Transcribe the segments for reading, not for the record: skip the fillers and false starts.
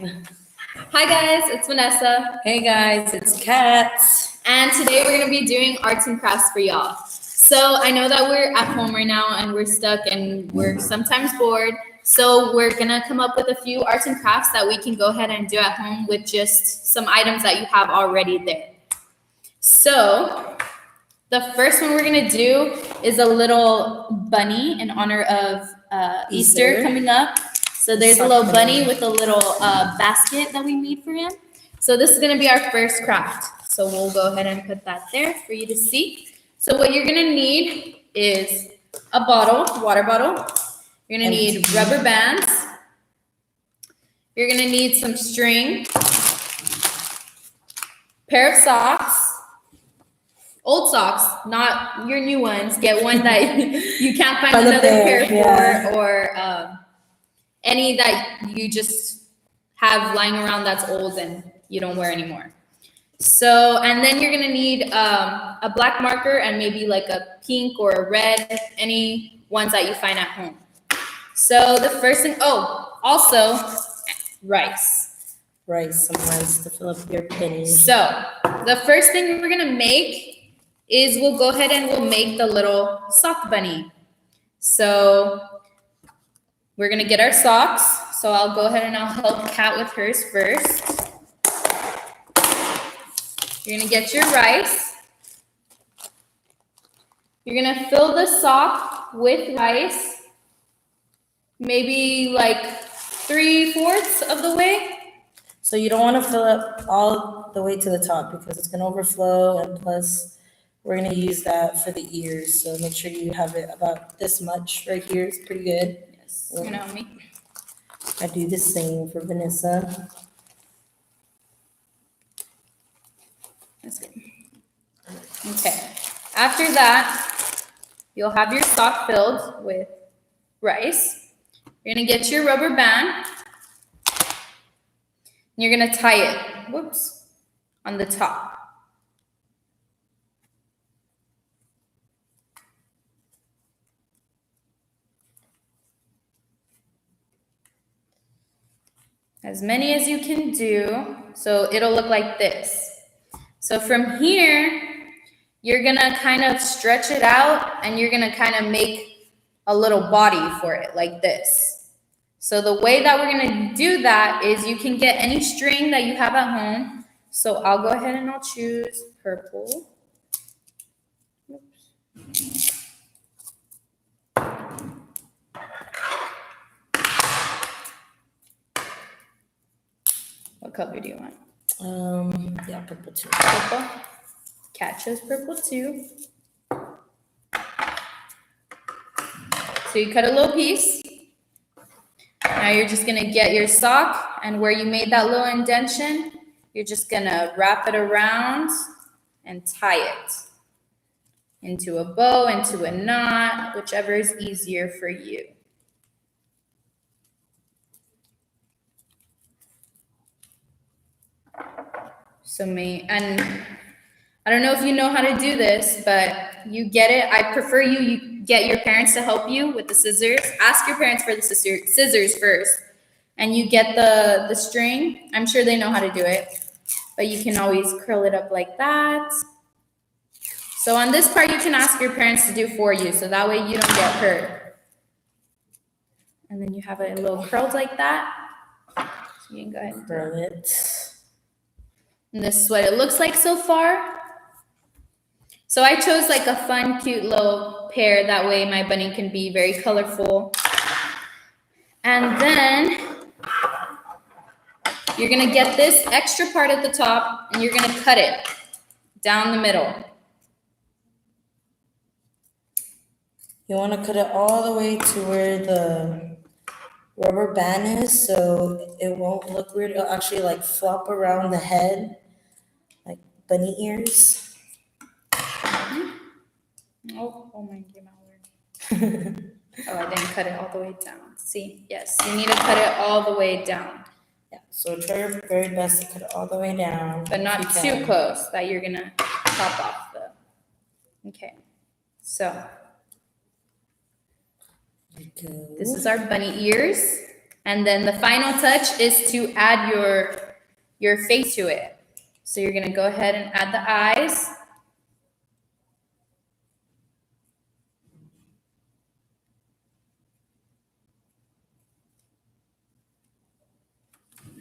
Hi guys, it's Vanessa. Hey guys, it's CRAFTS. And today we're going to be doing arts and crafts for y'all. So I know that we're at home right now and we're stuck and we're sometimes bored. So we're going to come up with a few arts and crafts that we can go ahead and do at home with just some items that you have already there. So the first one we're going to do is a little bunny in honor of Easter coming up. So there's a little bunny with a little basket that we made for him. So this is going to be our first craft. So we'll go ahead and put that there for you to see. So what you're going to need is a bottle, water bottle. You're going to need rubber bands. You're going to need some string, pair of socks, old socks, not your new ones. Get one that you can't find another pair for, or any that you just have lying around that's old and you don't wear anymore. So, and then you're gonna need a black marker and maybe like a pink or a red, any ones that you find at home. So the first thing, also rice. Some rice to fill up your pennies. So the first thing we're gonna make is we'll go ahead and we'll make the little sock bunny. So we're gonna get our socks. So I'll go ahead and I'll help Kat with hers first. You're gonna get your rice. You're gonna fill the sock with rice, maybe like 3/4 of the way. So you don't want to fill up all the way to the top because it's gonna overflow, and plus we're gonna use that for the ears. So make sure you have it about this much right here. It's pretty good. Yes, you know me. I do the same for Vanessa. That's good. Okay. After that, you'll have your sock filled with rice. You're gonna get your rubber band. And you're gonna tie it, on the top. As many as you can do, so it'll look like this. So from here, you're gonna kind of stretch it out and you're gonna kind of make a little body for it like this. So the way that we're gonna do that is you can get any string that you have at home. So I'll go ahead and I'll choose purple. What color do you want? Yeah, purple too. Purple. Kat chose purple too. So you cut a little piece. Now you're just gonna get your sock, and where you made that little indentation, you're just gonna wrap it around and tie it into a bow, into a knot, whichever is easier for you. And I don't know if you know how to do this, but you get it. I prefer you get your parents to help you with the scissors. Ask your parents for the scissors first, and you get the string. I'm sure they know how to do it, but you can always curl it up like that. So on this part, you can ask your parents to do for you, so that way you don't get hurt. And then you have it a little curled like that. So you can go ahead and curl it. And this is what it looks like so far. So I chose like a fun, cute little pair. That way my bunny can be very colorful. And then you're gonna get this extra part at the top and you're gonna cut it down the middle. You wanna cut it all the way to where the rubber band is, so it won't look weird. It'll actually like flop around the head, like bunny ears. Oh my God. Oh, I didn't cut it all the way down. See, yes, you need to cut it all the way down. Yeah, so try your very best to cut it all the way down. But not too close that you're gonna chop off the, okay. So, this is our bunny ears. And then the final touch is to add your face to it. So you're gonna go ahead and add the eyes.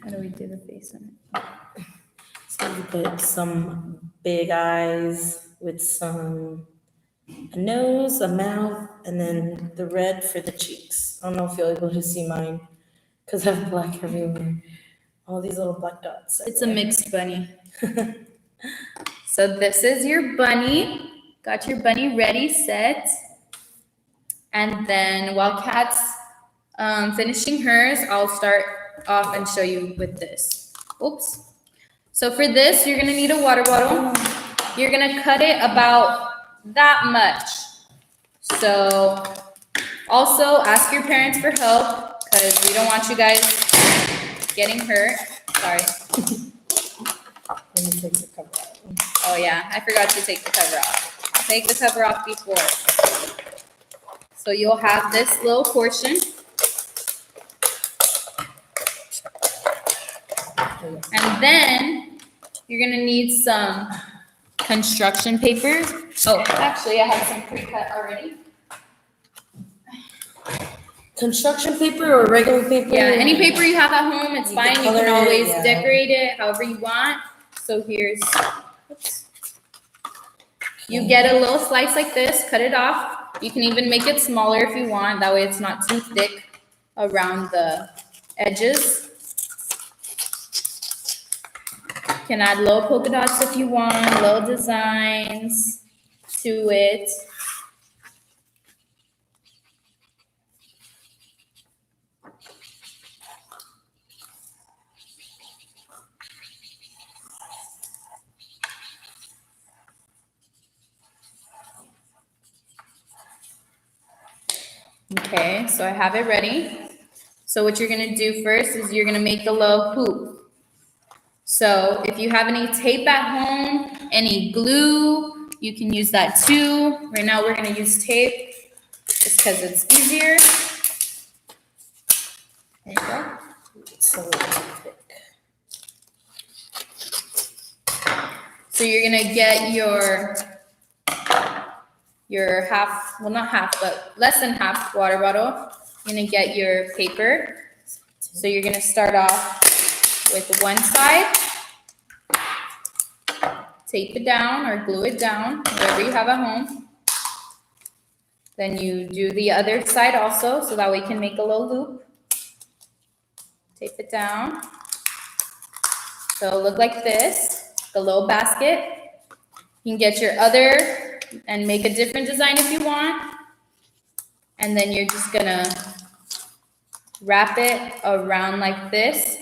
How do we do the face on it? So you put some big eyes with some a nose, a mouth, and then the red for the cheeks. I don't know if you're able to see mine because I have black everywhere. All these little black dots. It's a mixed bunny. So this is your bunny. Got your bunny ready, set. And then while Kat's finishing hers, I'll start off and show you with this. Oops. So for this, you're gonna need a water bottle. You're gonna cut it about that much. So also ask your parents for help because we don't want you guys getting hurt. Sorry. Let me take the cover out. Oh yeah, I forgot to take the cover off. Take the cover off before. So you'll have this little portion. And then you're gonna need some construction paper. Oh, actually I have some pre-cut already. Construction paper or regular paper? Yeah, any paper you have at home, it's You fine. can You can color it, always yeah. decorate it however you want. So here's, oops. You get a little slice like this, cut it off. You can even make it smaller if you want. That way it's not too thick around the edges. You can add little polka dots if you want, little designs to it. Okay, so I have it ready. So what you're gonna do first is you're gonna make a little hoop. So if you have any tape at home, any glue, you can use that too. Right now we're gonna use tape just because it's easier. There you go. It's a little too thick. So you're gonna get your half, well not half, but less than half water bottle. You're gonna get your paper. So you're gonna start off with one side, tape it down or glue it down, whatever you have at home. Then you do the other side also, so that way you can make a little loop. Tape it down. So it'll look like this, the little basket. You can get your other and make a different design if you want. And then you're just gonna wrap it around like this.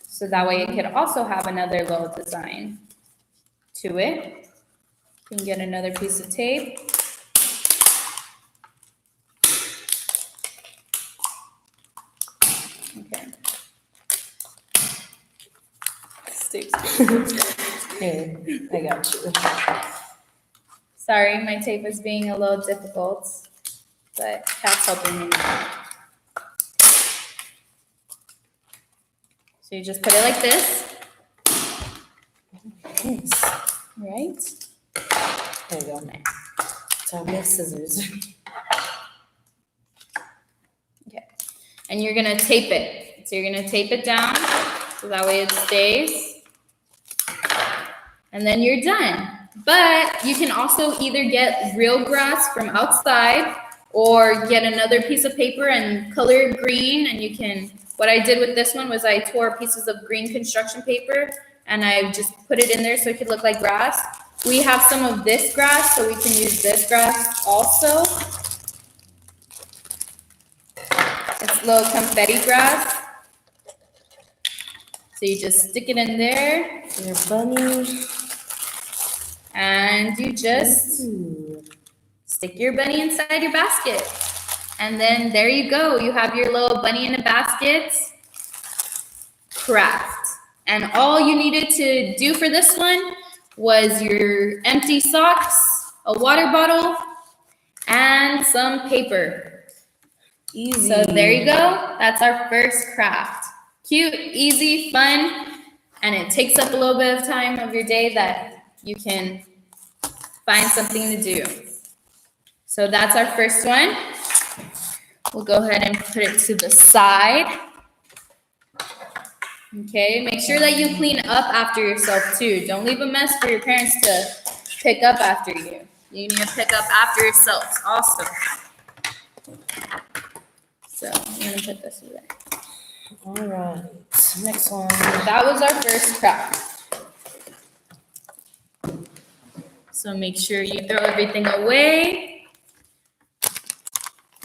So that way it could also have another little design to it. You can get another piece of tape. Okay. Here, I got you. Sorry, my tape is being a little difficult, but Kat's helping me now. So you just put it like this, Nice. right? There you go. So we have scissors. Okay. And you're gonna tape it. So you're gonna tape it down, so that way it stays. And then you're done. But you can also either get real grass from outside or get another piece of paper and color it green. And you can, what I did with this one was I tore pieces of green construction paper and I just put it in there so it could look like grass. We have some of this grass, so we can use this grass also. It's little confetti grass. So you just stick it in there. Your bunny. And you just stick your bunny inside your basket. And then there you go. You have your little bunny in a basket. Craft. And all you needed to do for this one was your empty socks, a water bottle, and some paper. Easy. So there you go. That's our first craft. Cute, easy, fun, and it takes up a little bit of time of your day that you can find something to do. So that's our first one. We'll go ahead and put it to the side. Okay, make sure that you clean up after yourself too. Don't leave a mess for your parents to pick up after you. You need to pick up after yourselves also. So I'm gonna put this away. All right, next one. That was our first craft. So make sure you throw everything away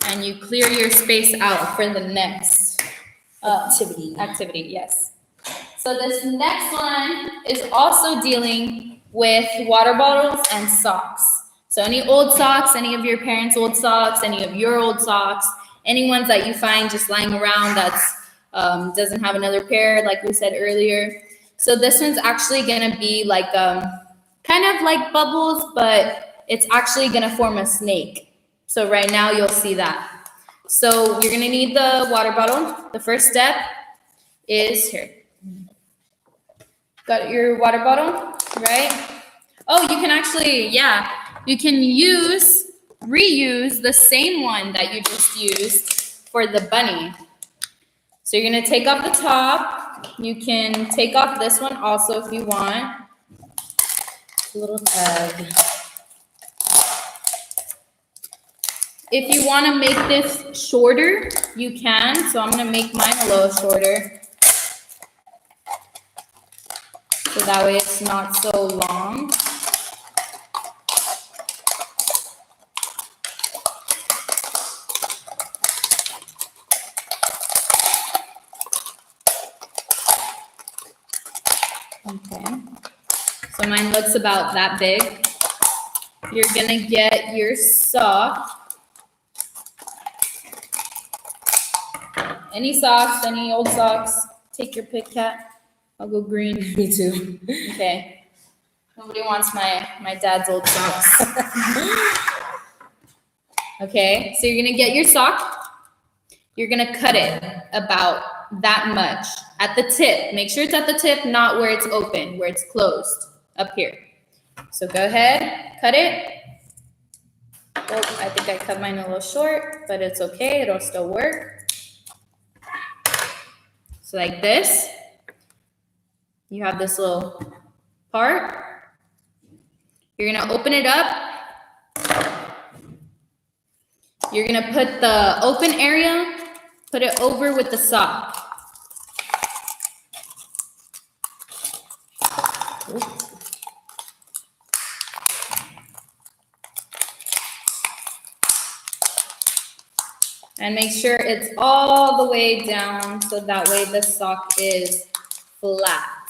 and you clear your space out for the next activity, yes. So this next one is also dealing with water bottles and socks. So any old socks, any of your parents' old socks, any of your old socks, any ones that you find just lying around that's doesn't have another pair, like we said earlier. So this one's actually gonna be like kind of like bubbles, but it's actually gonna form a snake. So right now you'll see that. So you're gonna need the water bottle. The first step is here. Got your water bottle, right? Oh, you can actually, yeah, you can reuse the same one that you just used for the bunny. So you're gonna take off the top. You can take off this one also if you want. Little tag. If you wanna make this shorter, you can. So I'm gonna make mine a little shorter. So that way it's not so long. Okay, so mine looks about that big. You're gonna get your sock. Any socks, any old socks. Take your pick, Cat. I'll go green. Me too. Okay. Nobody wants my dad's old socks. Okay, so you're gonna get your sock. You're gonna cut it about that much at the tip. Make sure it's at the tip, not where it's open, where it's closed, up here. So go ahead, cut it. Oh, I think I cut mine a little short, but it's okay, it'll still work. So like this. You have this little part. You're gonna open it up. You're gonna put the open area, put it over with the sock. And make sure it's all the way down so that way the sock is flat.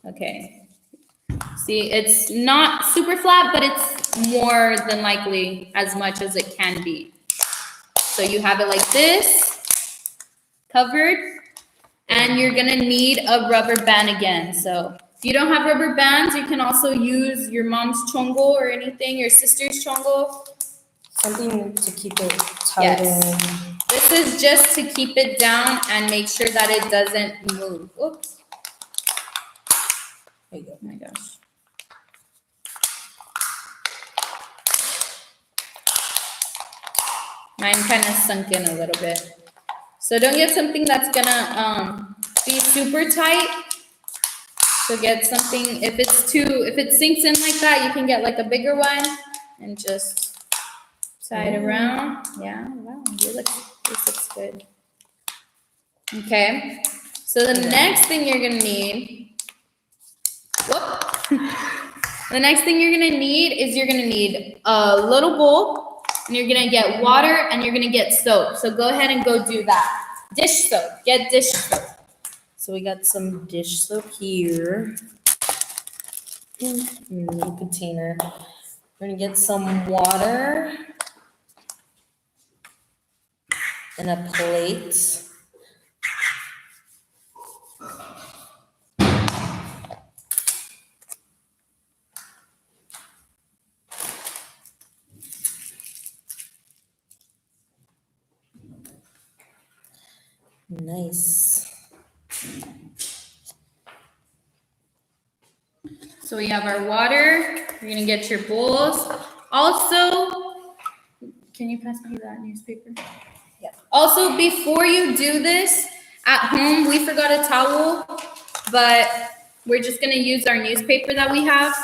Okay. See, it's not super flat, but it's more than likely as much as it can be. So you have it like this, covered, and you're gonna need a rubber band again. So if you don't have rubber bands, you can also use your mom's chongo or anything, your sister's chongo. Something to keep it tight. Yes. This is just to keep it down and make sure that it doesn't move. Oops. There you go. Oh my gosh. Mine kind of sunk in a little bit. So don't get something that's gonna be super tight. So get something, if it sinks in like that, you can get like a bigger one and just tie it around. Yeah, wow, this looks good. Okay, so the next thing you're gonna need, the next thing you're gonna need is you're gonna need a little bowl, and you're gonna get water, and you're gonna get soap. So go ahead and go do that. Dish soap, get dish soap. So we got some dish soap here. Little container. We're gonna get some water and a plate. Nice. So we have our water. You're gonna get your bowls. Also, can you pass me that newspaper? Yeah. Also, before you do this at home, we forgot a towel, but we're just gonna use our newspaper that we have.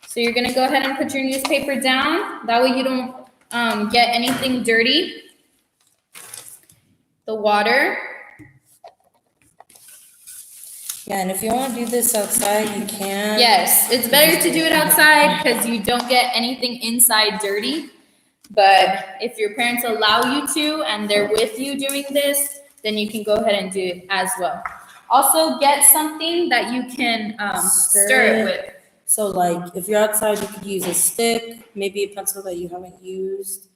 So you're gonna go ahead and put your newspaper down. That way you don't get anything dirty. The water. Yeah, and if you want to do this outside, you can. Yes, it's better to do it outside because you don't get anything inside dirty. But if your parents allow you to and they're with you doing this, then you can go ahead and do it as well. Also, get something that you can stir it with. So, like, if you're outside, you could use a stick, maybe a pencil that you haven't used,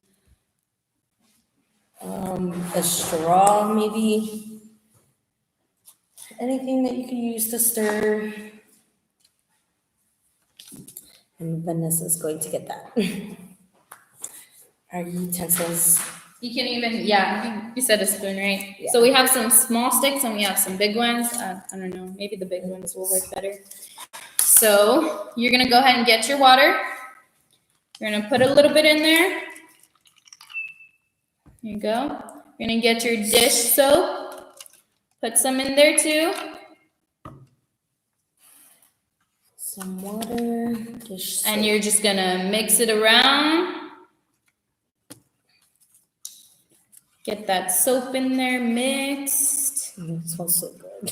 a straw, maybe. Anything that you can use to stir. And Vanissa's going to get that. Our utensils. You can even, you said a spoon, right? Yeah. So we have some small sticks and we have some big ones. I don't know, maybe the big ones will work better. So you're gonna go ahead and get your water. You're gonna put a little bit in there. Here you go. You're gonna get your dish soap. Put some in there too. Some water, dish soap. And you're just gonna mix it around. Get that soap in there mixed. It smells so good.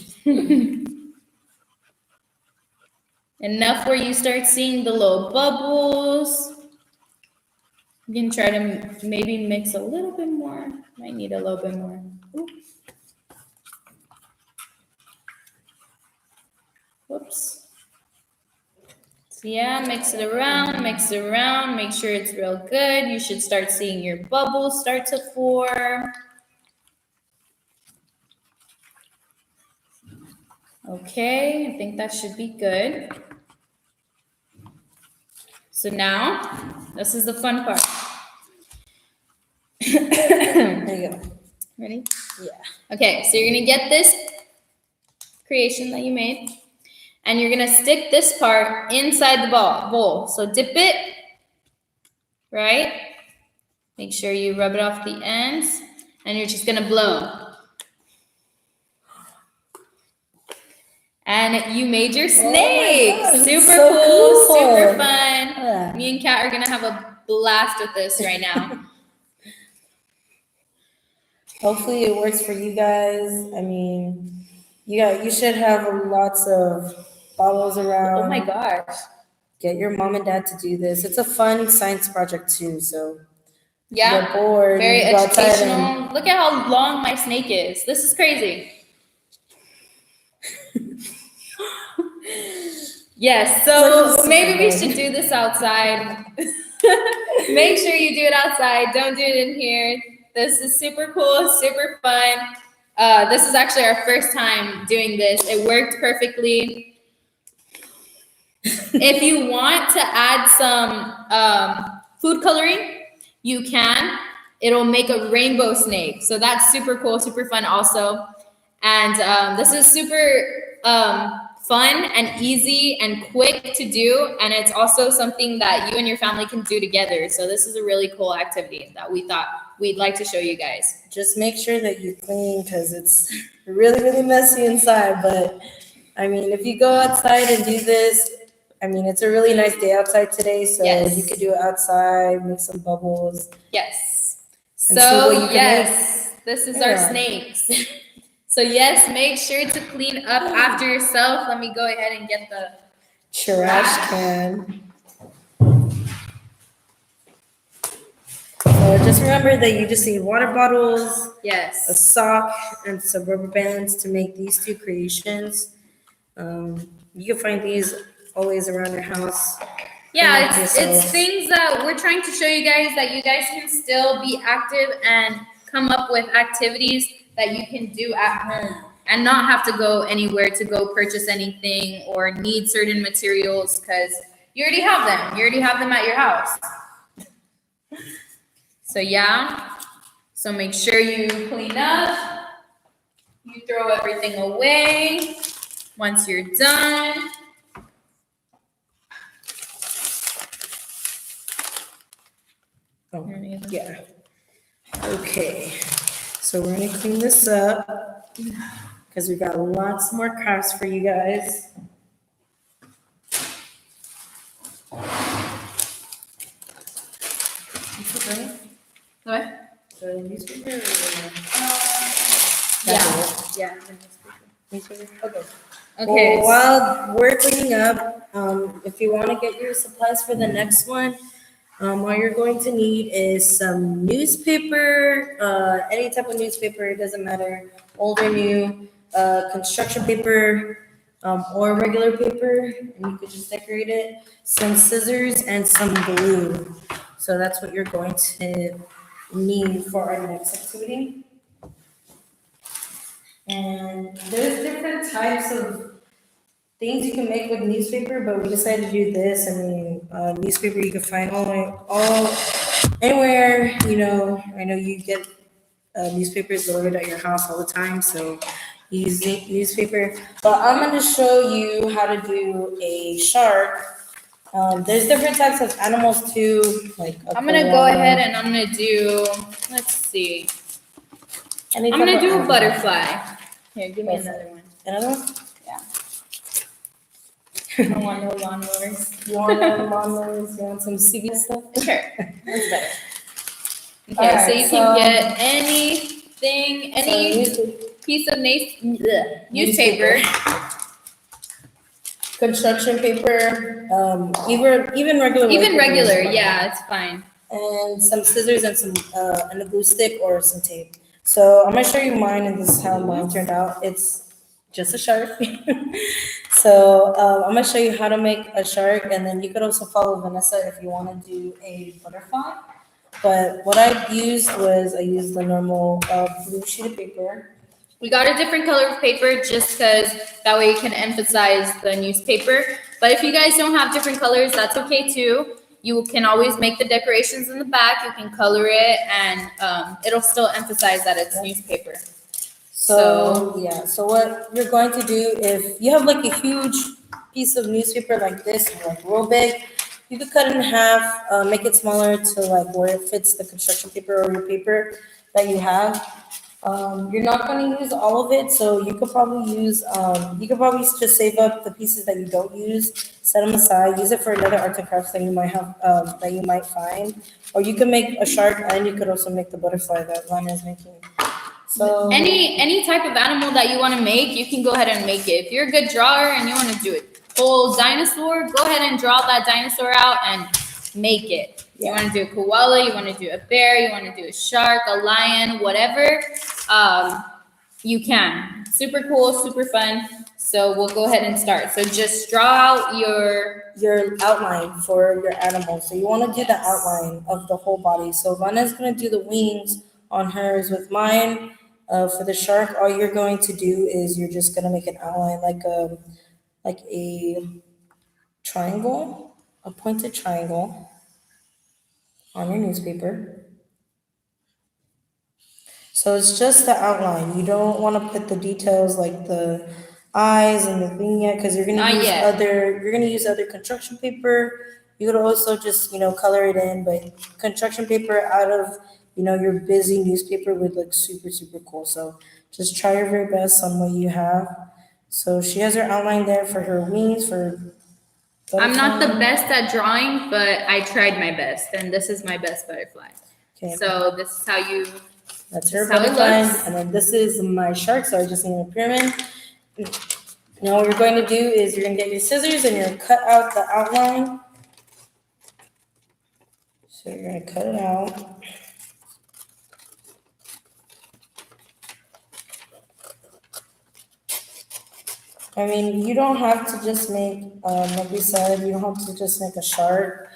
Enough where you start seeing the little bubbles. You can try to maybe mix a little bit more. Might need a little bit more. Ooh. Whoops. So yeah, mix it around, make sure it's real good. You should start seeing your bubbles start to form. Okay, I think that should be good. So now, this is the fun part. There you go. Ready? Yeah. Okay, so you're gonna get this creation that you made, and you're gonna stick this part inside the bowl. So dip it, right? Make sure you rub it off the ends, and you're just gonna blow. And you made your snake. Oh my God, Super so cool, super cool. fun. Yeah. Me and Kat are gonna have a blast with this right now. Hopefully it works for you guys. I mean, you should have lots of bottles around. Oh my gosh. Get your mom and dad to do this. It's a fun science project too. So Yeah, you're bored, very you go outside educational. Look at how long my snake is. This is crazy. Yes, so maybe we should do this outside. Make sure you do it outside. Don't do it in here. This is super cool, super fun. This is actually our first time doing this. It worked perfectly. If you want to add some food coloring, you can. It'll make a rainbow snake. So that's super cool, super fun also. And this is super fun and easy and quick to do. And it's also something that you and your family can do together. So this is a really cool activity that we thought we'd like to show you guys. Just make sure that you clean because it's really, really messy inside. But I mean, if you go outside and do this, I mean, it's a really nice day outside today. So Yes. you could do it outside, make some bubbles. Yes. And see So what you can yes, this is our Yeah. snakes. So yes, make sure to clean up after yourself. Let me go ahead and get the Trash can. So just remember that you just need water bottles, a yes. sock, and some rubber bands to make these two creations. You can find these always around your house. Yeah, Clean up it's yourself. things that we're trying to show you guys that you guys can still be active and come up with activities that you can do at home and not have to go anywhere to go purchase anything or need certain materials because you already have them. You already have them at your house. So yeah. So make sure you clean up. You throw everything away once you're done. Oh, yeah. Okay. So we're gonna clean this up because we got lots more crafts for you guys. What? So newspaper. Yeah. Newspaper. Okay. Okay. Well, while we're cleaning up, if you want to get your supplies for the next one, what you're going to need is some newspaper, any type of newspaper, it doesn't matter, old or new, construction paper, or regular paper, and you could just decorate it, some scissors and some glue. So that's what you're going to need for our next activity. And there's different types of things you can make with newspaper, but we decided to do this. I mean, newspaper you can find all anywhere. You know, I know you get newspapers delivered at your house all the time, so use newspaper. But I'm going to show you how to do a shark. There's different types of animals too, like I'm gonna go ahead and I'm gonna do. Let's see. I'm gonna do a butterfly. Here, give me another one. Another one? Yeah. I don't want no lawnmowers. You want no lawnmowers? You want some CB stuff? Sure, that's better. Okay, Alright, so you can get anything, any piece of newspaper. Construction paper, even regular. Even paper regular, is fine. yeah, it's fine. And some scissors and some and a glue stick or some tape. So I'm gonna show you mine, and this is how mine turned out. It's just a shark. So I'm gonna show you how to make a shark, and then you could also follow Vanessa if you want to do a butterfly. But what I used the normal blue sheet of paper. We got a different color of paper just because that way you can emphasize the newspaper. But if you guys don't have different colors, that's okay too. You can always make the decorations in the back. You can color it, and it'll still emphasize that it's newspaper. So yeah, so what you're going to do, if you have like a huge piece of newspaper like this, like real big, you could cut it in half, make it smaller to like where it fits the construction paper or your paper that you have. You're not going to use all of it, so you could probably just save up the pieces that you don't use, set them aside, use it for another arts and crafts that you might have, that you might find, or you can make a shark, and you could also make the butterfly that Lana is making. So any type of animal that you want to make, you can go ahead and make it. If you're a good drawer and you want to do a whole dinosaur, go ahead and draw that dinosaur out and make it. You want to do a koala, you want to do a bear, you want to do a shark, a lion, whatever, you can. Super cool, super fun. So we'll go ahead and start. So just draw out your outline for your animal. So you want to do the outline of the whole body. So Vanna's going to do the wings on hers. With mine, for the shark, all you're going to do is you're just going to make an outline like a triangle, a pointed triangle on your newspaper. So it's just the outline. You don't want to put the details like the eyes and the thing yet, because you're gonna use other construction paper. You could also just color it in, but construction paper out of your busy newspaper would look super, super cool. So just try your very best on what you have. So she has her outline there for her wings. I'm not the best at drawing, but I tried my best, and this is my best butterfly. Okay. So this is how you. That's her butterfly, and then this is my shark. So I just need a pyramid. Now what you're going to do is you're going to get your scissors and you're going to cut out the outline. So you're going to cut it out. I mean, you don't have to just make, like we said, you don't have to just make a shark.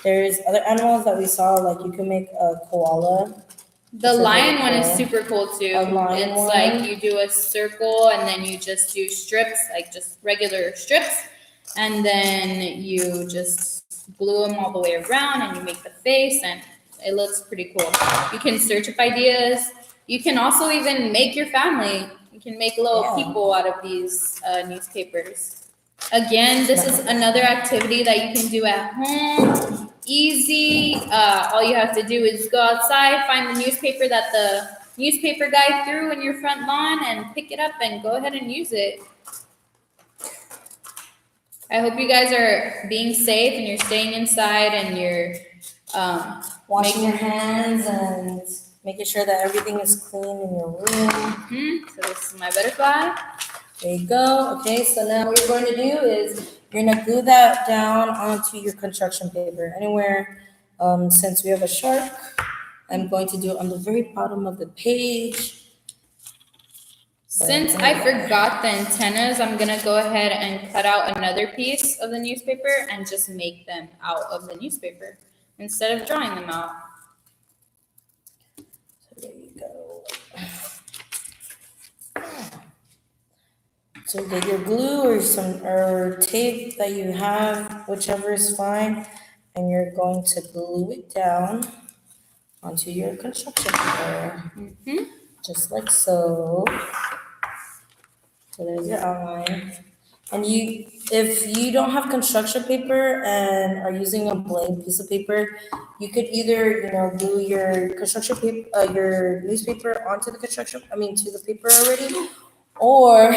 There's other animals that we saw, like you can make a koala. The lion one is super cool too. It's like you do a circle and then you just do strips, like just regular strips. And then you just glue them all the way around and you make the face, and It looks pretty cool. You can search up ideas. You can also even make your family. You can make little people out of these newspapers. Again, this is another activity that you can do at home. Easy. All you have to do is go outside, find the newspaper that the newspaper guy threw in your front lawn, and pick it up and go ahead and use it. I hope you guys are being safe and you're staying inside and you're washing your hands and making sure that everything is clean in your room. So this is my butterfly. There you go. Okay, so now what you're going to do is you're going to glue that down onto your construction paper. Anywhere, since we have a shark, I'm going to do it on the very bottom of the page. Since I forgot the antennas, I'm going to go ahead and cut out another piece of the newspaper and just make them out of the newspaper instead of drawing them out. So there you go. So get your glue or tape that you have, whichever is fine, and you're going to glue it down onto your construction paper. Just like so. So there's your outline. And if you don't have construction paper and are using a blank piece of paper, you could either, glue your construction paper, your newspaper onto the to the paper already, or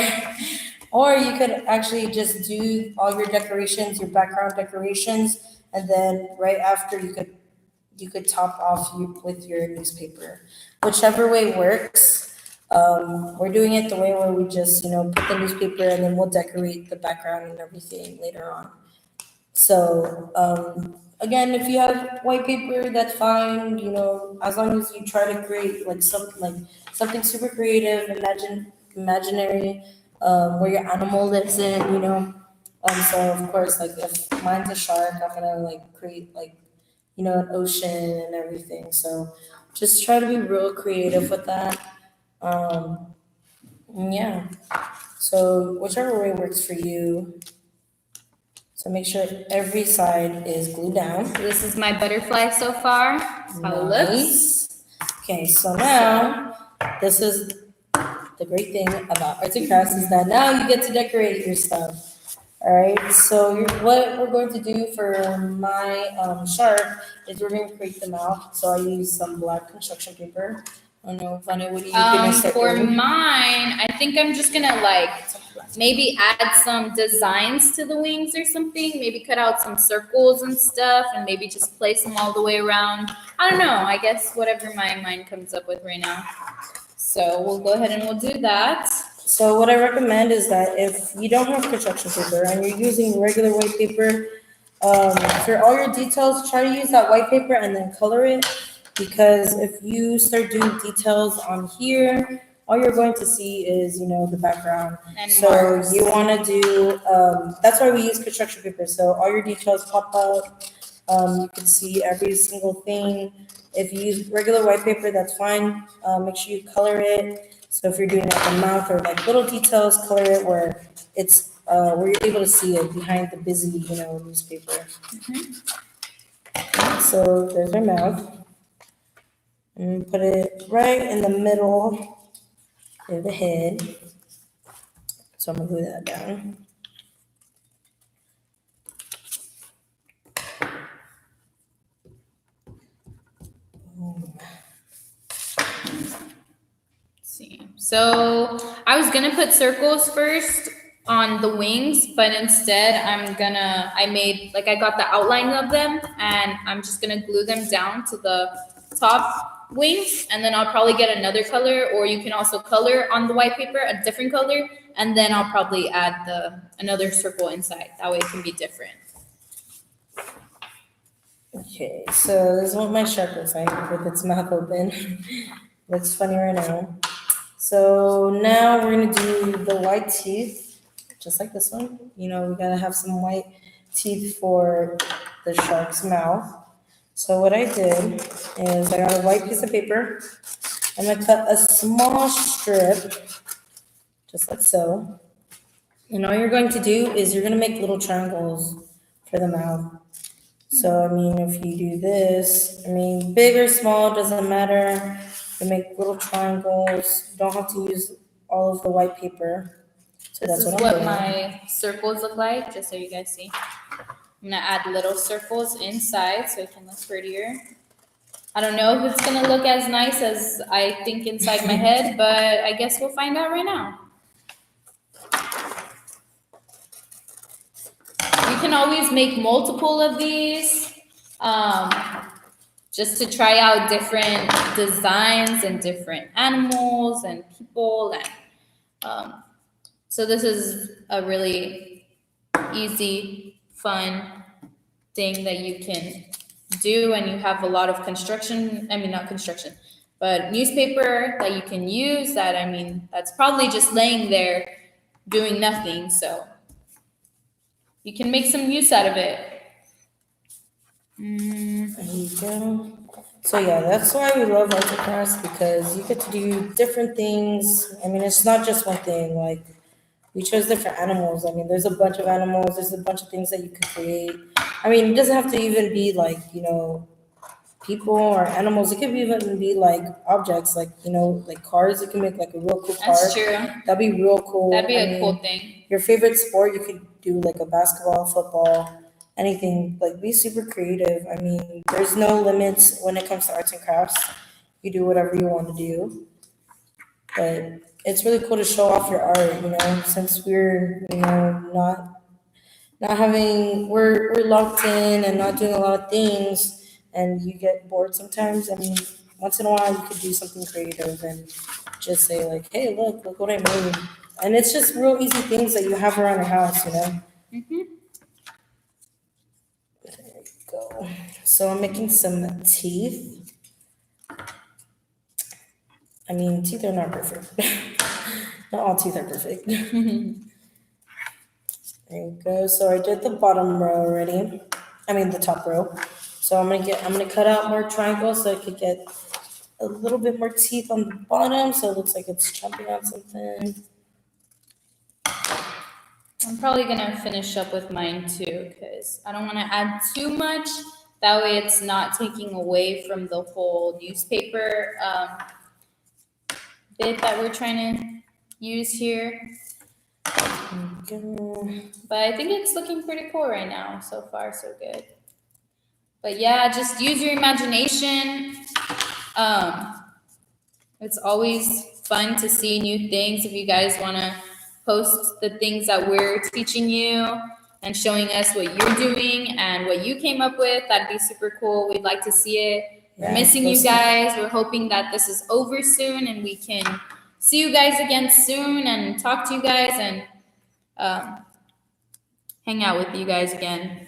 you could actually just do all your decorations, your background decorations, and then right after you could top off with your newspaper. Whichever way works. We're doing it the way where we just, put the newspaper and then we'll decorate the background and everything later on. So, again, if you have white paper, that's fine, as long as you try to create something super creative, imaginary, where your animal lives in, so of course, if mine's a shark, I'm gonna create an ocean and everything. So just try to be real creative with that. Yeah. So whichever way works for you. So make sure every side is glued down. This is my butterfly so far. That's how it looks. Okay, so now this is the great thing about arts and crafts is that now you get to decorate your stuff. All right, so what we're going to do for my shark is we're going to create the mouth. So I use some black construction paper. I don't know, Vanessa, what are you gonna start for doing? mine, I think I'm just gonna maybe add some designs to the wings or something. Maybe cut out some circles and stuff, and maybe just place them all the way around. I don't know. I guess whatever my mind comes up with right now. So we'll go ahead and we'll do that. So what I recommend is that if you don't have construction paper and you're using regular white paper, for all your details, try to use that white paper and then color it. Because if you start doing details on here, all you're going to see is, the background. And so marks. you want to do, that's why we use construction paper. So all your details pop up. You can see every single thing. If you use regular white paper, that's fine. Make sure you color it. So if you're doing a mouth or little details, color it where it's, where you're able to see it behind the busy, newspaper. So there's our mouth. And put it right in the middle of the head. So I'm gonna glue that down. See. So I was gonna put circles first on the wings, but instead I got the outline of them and I'm just gonna glue them down to the top wings, and then I'll probably get another color, or you can also color on the white paper a different color, and then I'll probably add another circle inside. That way it can be different. Okay, so this is what my shark looks like with its mouth open. Looks funny right now. So now we're gonna do the white teeth, just like this one. We gotta have some white teeth for the shark's mouth. So what I did is I got a white piece of paper. I'm gonna cut a small strip, just like so. And all you're going to do is you're gonna make little triangles for the mouth. So, I mean, if you do this, I mean, big or small, doesn't matter. You make little triangles. You don't have to use all of the white paper. So This that's is what I'm what doing. my circles look like, just so you guys see. I'm gonna add little circles inside so it can look prettier. I don't know if it's gonna look as nice as I think inside my head, but I guess we'll find out right now. You can always make multiple of these, just to try out different designs and different animals and people. And so this is a really easy, fun thing that you can do, and you have a lot of not construction, but newspaper that you can use that, that's probably just laying there doing nothing. So you can make some use out of it. There you go. So yeah, that's why we love arts and crafts, because you get to do different things. I mean, it's not just one thing. Like, we chose different animals. I mean, there's a bunch of animals. There's a bunch of things that you can create. I mean, it doesn't have to even be like, people or animals. It could even be like objects, like, like cars. You can make like a real cool car. That's true. That'd be real cool. That'd be I a mean, cool thing. Your favorite sport, you could do like a basketball, football, anything. Like, be super creative. I mean, there's no limits when it comes to arts and crafts. You do whatever you want to do. But it's really cool to show off your art, since we're, not having, we're locked in and not doing a lot of things, and you get bored sometimes. I mean, once in a while you could do something creative and just say like, hey, look what I made. And it's just real easy things that you have around the house. Mhm. There you go. So I'm making some teeth. I mean, teeth are not perfect. Not all teeth are perfect. There you go. So I did the bottom row already. I mean the top row. So I'm gonna cut out more triangles so I could get a little bit more teeth on the bottom, so it looks like it's chomping on something. I'm probably gonna finish up with mine too, because I don't want to add too much. That way it's not taking away from the whole newspaper bit that we're trying to use here. But I think it's looking pretty cool right now. So far, so good. But yeah, just use your imagination. It's always fun to see new things. If you guys want to post the things that we're teaching you and showing us what you're doing and what you came up with, that'd be super cool. We'd like to see it. We're missing you guys. We're hoping that this is over soon and we can see you guys again soon and talk to you guys and hang out with you guys again.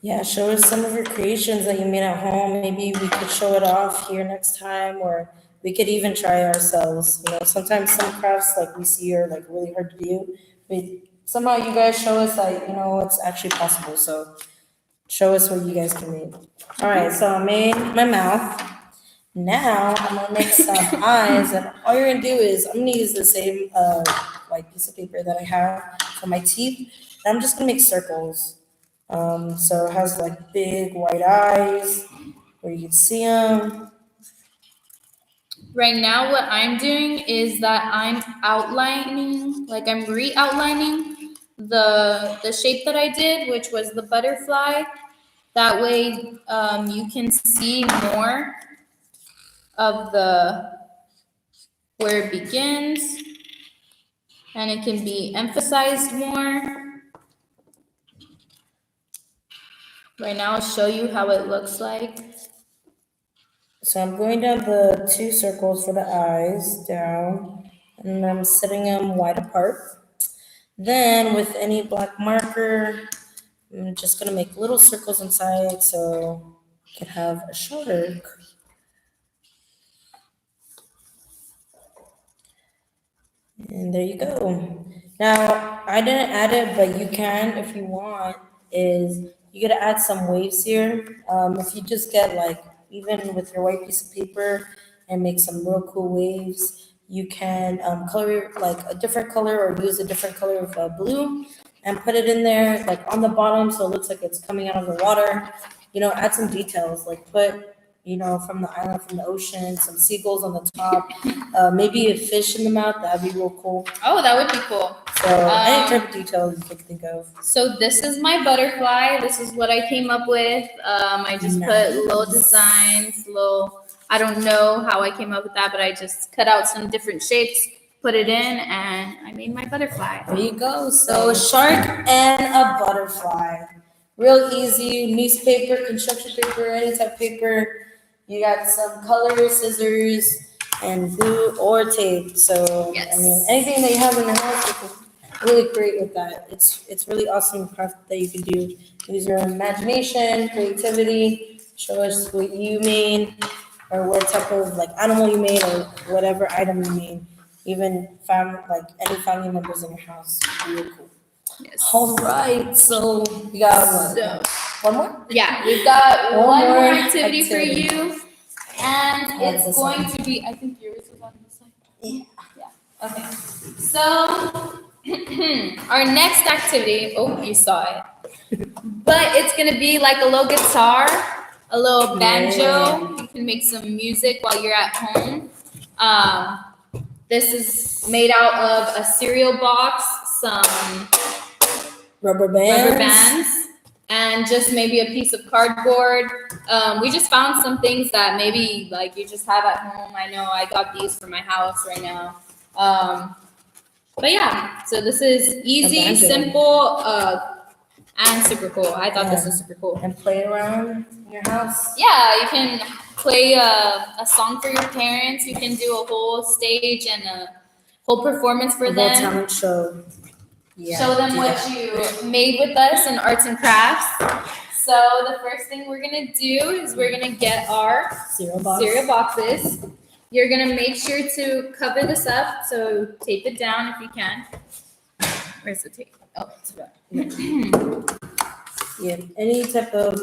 Yeah, show us some of your creations that you made at home. Maybe we could show it off here next time, or we could even try ourselves. Sometimes some crafts like we see are like really hard to do, but somehow you guys show us that it's actually possible. So show us what you guys can make. All right, so I made my mouth. Now I'm gonna make some eyes, and all you're gonna do is I'm gonna use the same white piece of paper that I have for my teeth, and I'm just gonna make circles. So it has like big white eyes where you can see them. Right now, what I'm doing is that I'm outlining, like I'm re-outlining the shape that I did, which was the butterfly. That way, you can see more of where it begins, and it can be emphasized more. Right now, I'll show you how it looks like. So I'm going down the 2 circles for the eyes down, and I'm setting them wide apart. Then with any black marker, I'm just gonna make little circles inside so I can have a shark. And there you go. Now, I didn't add it, but you can if you want, is you gotta add some waves here. If you just get like, even with your white piece of paper and make some real cool waves, you can color like a different color or use a different color of blue and put it in there, like on the bottom, so it looks like it's coming out of the water. Add some details, like put, from the island, from the ocean, some seagulls on the top, maybe a fish in the mouth. That'd be real cool. Oh, that would be cool. So any type of detail you could think of. So this is my butterfly. This is what I came up with. I just put little designs, I don't know how I came up with that, but I just cut out some different shapes, put it in, and I made my butterfly. There you go. So a shark and a butterfly. Real easy. Newspaper, construction paper, any type of paper. You got some color, scissors, and glue or tape. So yes. Anything that you have in the house, you can really create with that. It's really awesome craft that you can do. Use your imagination, creativity. Show us what you made, or what type of animal you made, or whatever item you made. Even any family members in your house. Really cool. Yes. All right. So we got one more? Yeah, we've got one more activity for you. And it's going to be, I think yours is on this side. Yeah. Okay. So our next activity, you saw it. But it's going to be like a little guitar, a little banjo. Yeah. You can make some music while you're at home. This is made out of a cereal box, some rubber bands, and just maybe a piece of cardboard. We just found some things that maybe you just have at home. I know I got these for my house right now. But yeah, so this is easy, simple, and super cool. I thought this was super cool. And play around in your house. Yeah, you can play a song for your parents. You can do a whole stage and a whole performance for them. Talent show. Yeah, show them what you made with us in arts and crafts. So the first thing we're gonna do is we're gonna get our cereal boxes. You're gonna make sure to cover this up, so tape it down if you can. Where's the tape? Oh, it's back. Yeah, any type of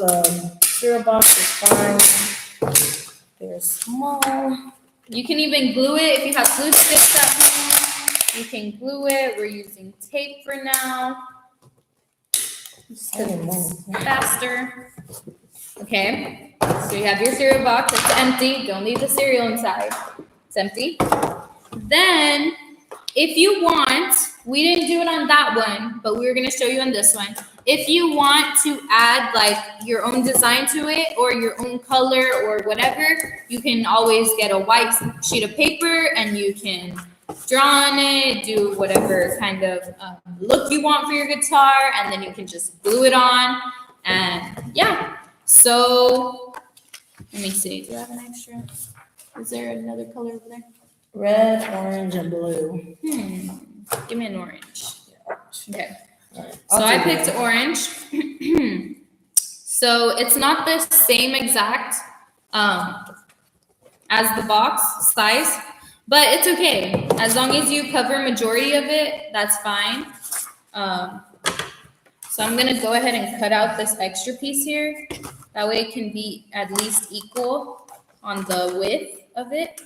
cereal box is fine. They're small. You can even glue it if you have glue sticks at home. You can glue it. We're using tape for now. Faster. Okay, so you have your cereal box. It's empty. Don't leave the cereal inside. It's empty. Then, if you want, we didn't do it on that one, but we were going to show you on this one. If you want to add your own design to it or your own color or whatever, you can always get a white sheet of paper and you can draw on it, do whatever kind of look you want for your guitar, and then you can just glue it on. And yeah, so let me see. Do I have an extra? Is there another color over there? Red, orange, and blue. Give me an orange. Okay. Right. So I picked orange. So it's not the same exact as the box size, but it's okay. As long as you cover majority of it, that's fine. So I'm gonna go ahead and cut out this extra piece here. That way it can be at least equal on the width of it.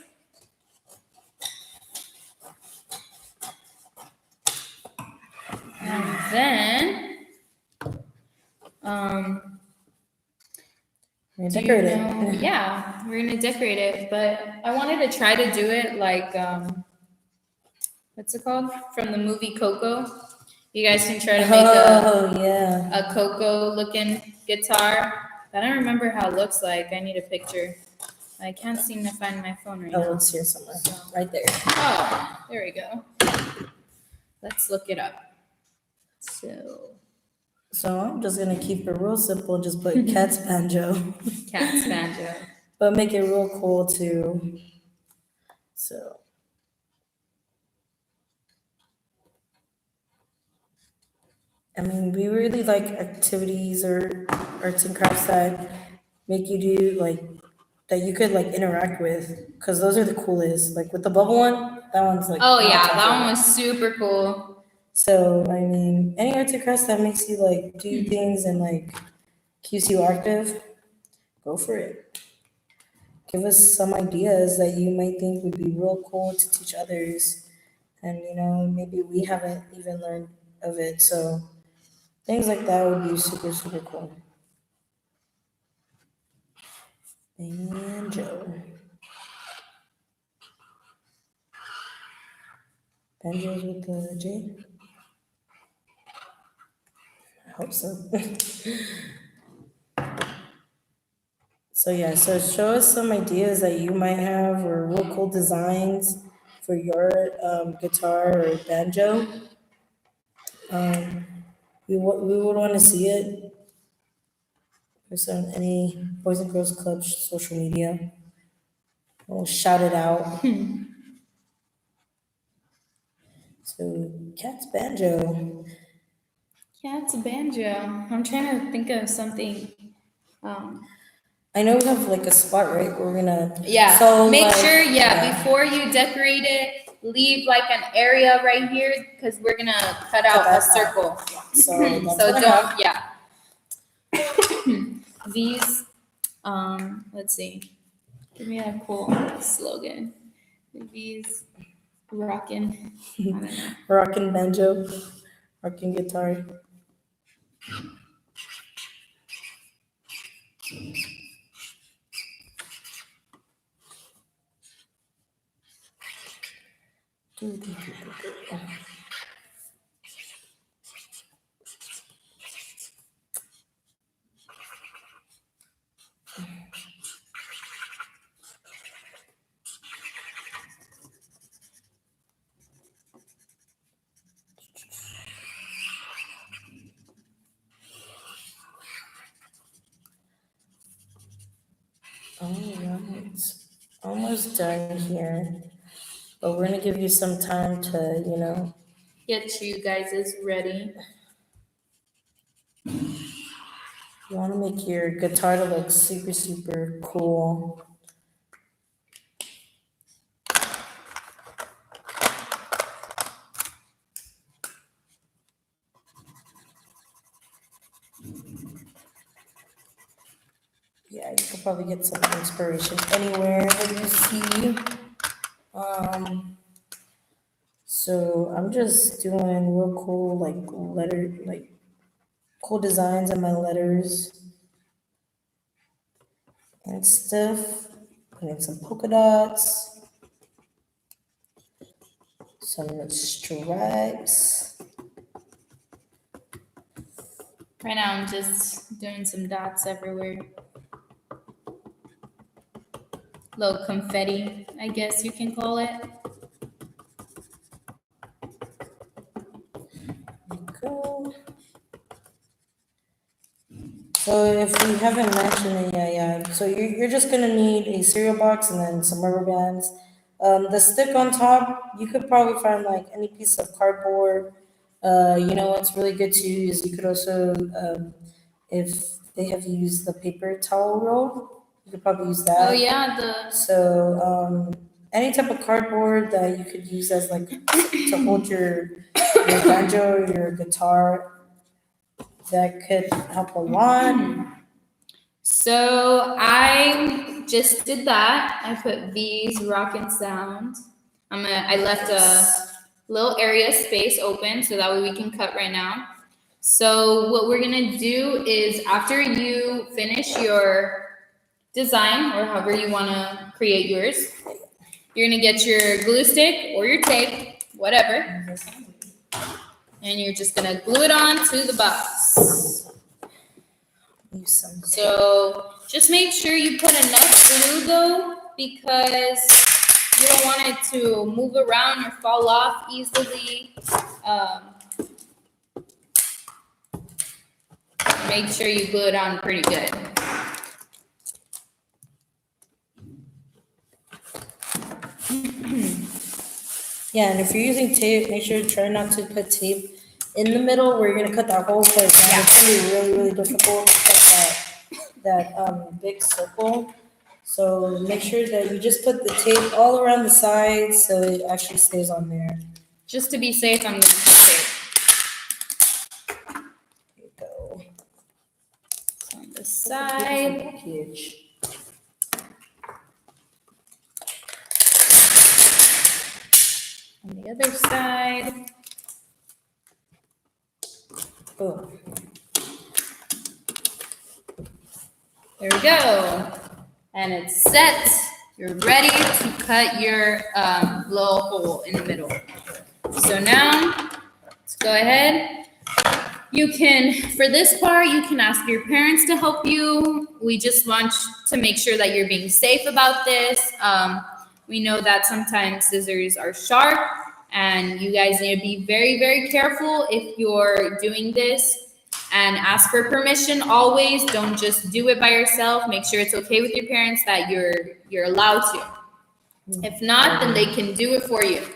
And then, decorate it. Yeah, we're gonna decorate it, but I wanted to try to do it like, what's it called? From the movie Coco. You guys can try to make a Coco looking guitar. I don't remember how it looks like. I need a picture. I can't seem to find my phone right now. Oh, it's here somewhere. Right there. Oh, there we go. Let's look it up. So I'm just gonna keep it real simple. Just put cat's banjo. Cat's banjo. But make it real cool too. So. I mean, we really like activities or arts and crafts that make you do that you could interact with, because those are the coolest. Like with the bubble one, that one's oh yeah, that one was super cool. So I mean, any arts and crafts that makes you do things and keeps you active, go for it. Give us some ideas that you might think would be real cool to teach others, and maybe we haven't even learned of it. So Things like that would be super, super cool. Banjo. Banjos with the J? I hope so. So yeah, so show us some ideas that you might have or real cool designs for your guitar or banjo. We would want to see it. There's any Boys and Girls Club social media. We'll shout it out. So Cat's Banjo. Cat's banjo. I'm trying to think of something. I know we have like a spot, right? We're gonna. Yeah. So make like, sure, before you decorate it, leave like an area right here because we're gonna cut out a circle. So that's So what I have. These, let's see. Give me a cool slogan. These rockin'. I don't know. Rockin' banjo, rockin' guitar. All right, almost done here, but we're gonna give you some time to, Get you guys ready. you want to make your guitar to look super, super cool. Yeah, you could probably get some inspiration anywhere that you see. So I'm just doing real cool, cool designs in my letters and stuff. Putting some polka dots, some stripes. Right now, I'm just doing some dots everywhere. Little confetti, I guess you can call it. Go. So if we haven't mentioned it, yeah. So you're just gonna need a cereal box and then some rubber bands. The stick on top, you could probably find like any piece of cardboard. What's really good to use, you could also, if they have used the paper towel roll, you could probably use that. Oh yeah, So any type of cardboard that you could use as like to hold your banjo or your guitar, that could help a lot. So I just did that. I put these rockin' sound. I left a little area space open so that way we can cut right now. So what we're gonna do is after you finish your design or however you wanna create yours, you're gonna get your glue stick or your tape, whatever, and you're just gonna glue it on to the box. Use some tape. So just make sure you put enough glue though, because you don't want it to move around or fall off easily. Make sure you glue it on pretty good. Yeah, and if you're using tape, make sure to try not to put tape in the middle where you're gonna cut that hole, because it's gonna be really, really difficult to cut that big circle. So make sure that you just put the tape all around the sides so it actually stays on there. Just to be safe, I'm gonna put tape There you go. on the side. Package. On the other side. Boom. There we go. And it's set. You're ready to cut your little hole in the middle. So now, let's go ahead. You can, for this part, you can ask your parents to help you. We just want to make sure that you're being safe about this. We know that sometimes scissors are sharp, and you guys need to be very, very careful if you're doing this. And ask for permission always. Don't just do it by yourself. Make sure it's okay with your parents that you're allowed to. If not, then they can do it for you.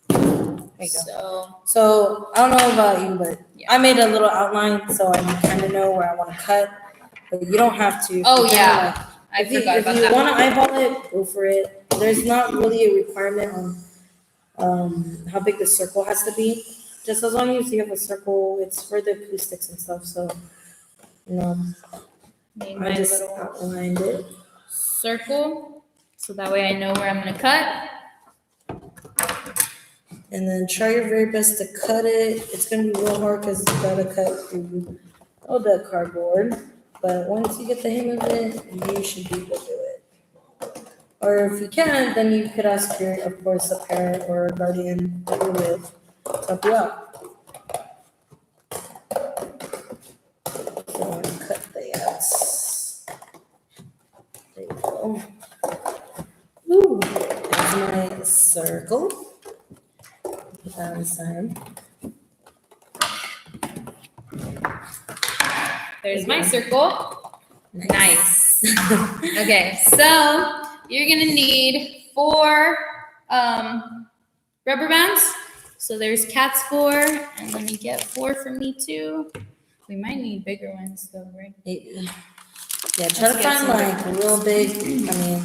There you go. So I don't know about you, but I made a little outline so I kind of know where I want to cut. But you don't have to. Oh yeah, I forgot about that. If you want to eyeball it, go for it. There's not really a requirement on how big the circle has to be. Just as long as you have a circle, it's for the acoustics and stuff. So, I just outlined it. Circle, so that way I know where I'm gonna cut. And then try your very best to cut it. It's gonna be real hard because you gotta cut through all the cardboard. But once you get the hang of it, you should be able to do it. Or if you can't, then you could ask of course, a parent or a guardian that you're with to help you out. So I'm gonna cut the ends. There you go. Ooh, there's my circle. Put that inside. There's my circle. Nice. Okay, so you're gonna need 4 rubber bands. So there's Kat's 4, and let me get 4 for me too. We might need bigger ones though, right? Maybe. Yeah, try to find like a real big,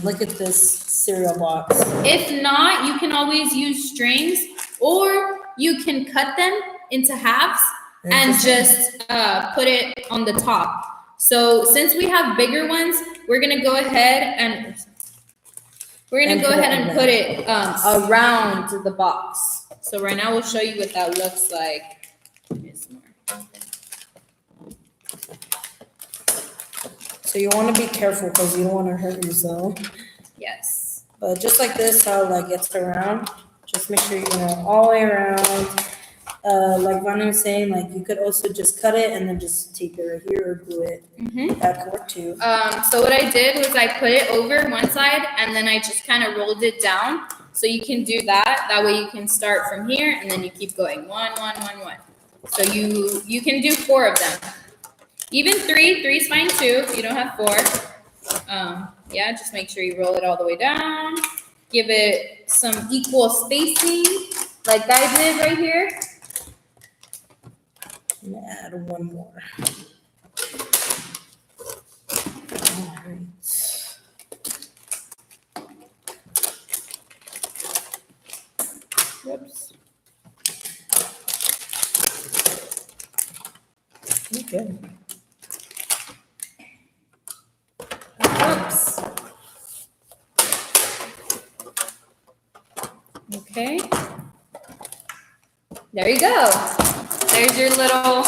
look at this cereal box. If not, you can always use strings, or you can cut them into halves and just put it on the top. So since we have bigger ones, we're gonna go ahead and put it around the box. So right now we'll show you what that looks like. So you want to be careful because you don't want to hurt yourself. Yes. But just like this, how like it's around, just make sure you know all the way around. Like Vanessa was saying, like you could also just cut it and then just tape it right here or glue it. Mm-hmm. That could work too. So what I did was I put it over one side and then I just kind of rolled it down. So you can do that. That way you can start from here and then you keep going 1, 1, 1, 1. So you can do 4 of them. Even 3 is fine too if you don't have 4. Yeah, just make sure you roll it all the way down. Give it some equal spacing like I did right here. I'm gonna add 1 more. All right. Whoops. Okay. Whoops. Okay. There you go. There's your little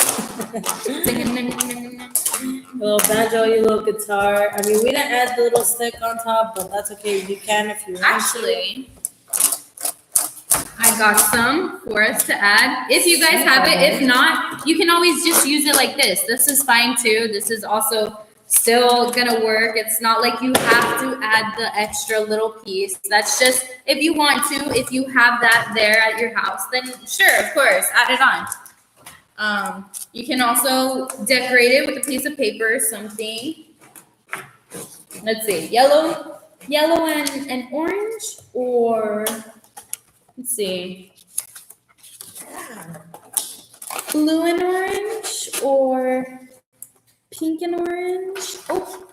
little banjo, your little guitar. I mean, we didn't add the little stick on top, but that's okay. You can if you want. Actually, I got some for us to add. If you guys have it, if not, you can always just use it like this. This is fine too. This is also still gonna work. It's not like you have to add the extra little piece. That's just if you want to. If you have that there at your house, then sure, of course, add it on. You can also decorate it with a piece of paper, something. Let's see, yellow and orange, or let's see, blue and orange, or pink and orange. Oh,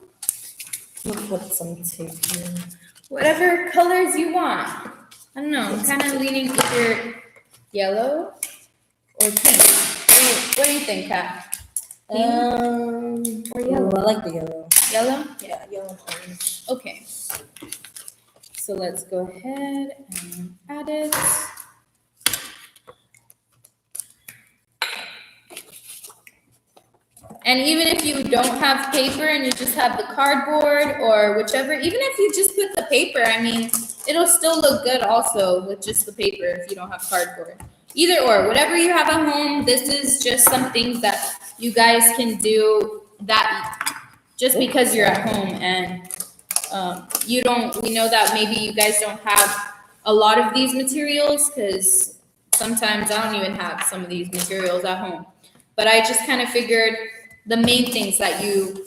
We'll put some tape here. whatever colors you want. I don't know. I'm kind of leaning either yellow or pink. What do you think, Kat? Or yellow. I like the yellow. Yellow? Yeah, yellow and orange. Okay. So let's go ahead and add it. And even if you don't have paper and you just have the cardboard or whichever, even if you just put the paper, I mean, it'll still look good also with just the paper if you don't have cardboard. Either or, whatever you have at home, this is just some things that you guys can do that just because you're at home and we know that maybe you guys don't have a lot of these materials because sometimes I don't even have some of these materials at home. But I just kind of figured the main things that you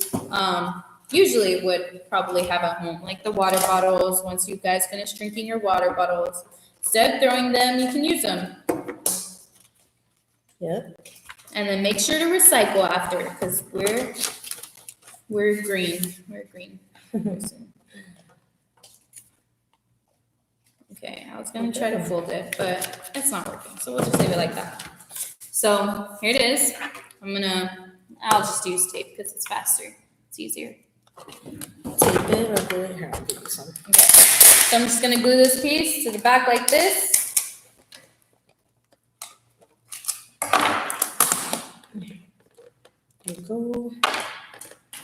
usually would probably have at home, like the water bottles. Once you guys finish drinking your water bottles, instead of throwing them, you can use them. Yep. And then make sure to recycle after because we're green. We're green. Okay, I was gonna try to fold it, but it's not working, so we'll just leave it like that. So here it is. I'll just use tape because it's faster. It's easier. Tape it or glue it here. I'll give you some. Okay, so I'm just gonna glue this piece to the back like this. There you go.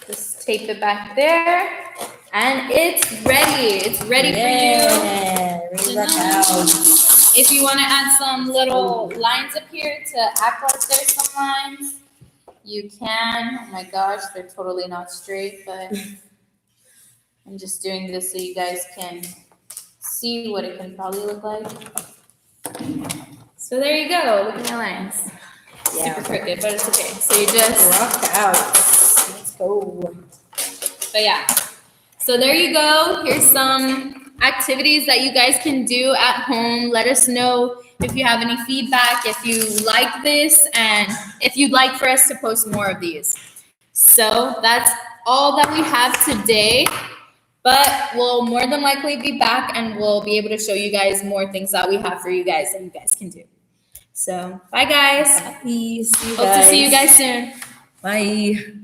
Just tape it back there. And it's ready. It's ready for Yeah, ready back out. If you want to add some little lines up here to act like there's some lines, you can. Oh my gosh, they're totally not straight, but I'm just doing this so you guys can see what it can probably look like. So there you go. Look at my lines. Yeah. Super crooked, but it's okay. So you just rock out. Let's go. But yeah. So there you go. Here's some activities that you guys can do at home. Let us know if you have any feedback, if you like this, and if you'd like for us to post more of these. So that's all that we have today. But we'll more than likely be back and we'll be able to show you guys more things that we have for you guys that you guys can do. So bye guys. Bye. Hope to see you guys soon. Bye.